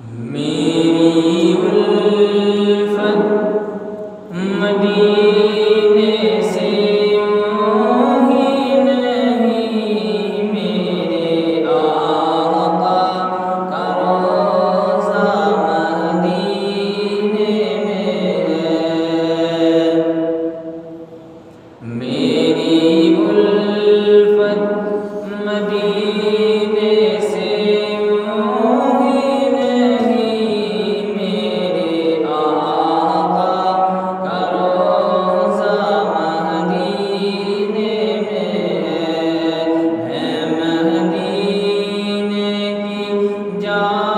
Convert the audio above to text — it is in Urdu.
میری الفت مدینے سے یوں ہی نہیں، میرے آقا کا روضہ مدینے میں ہے۔ میری الفت مدینے سے جا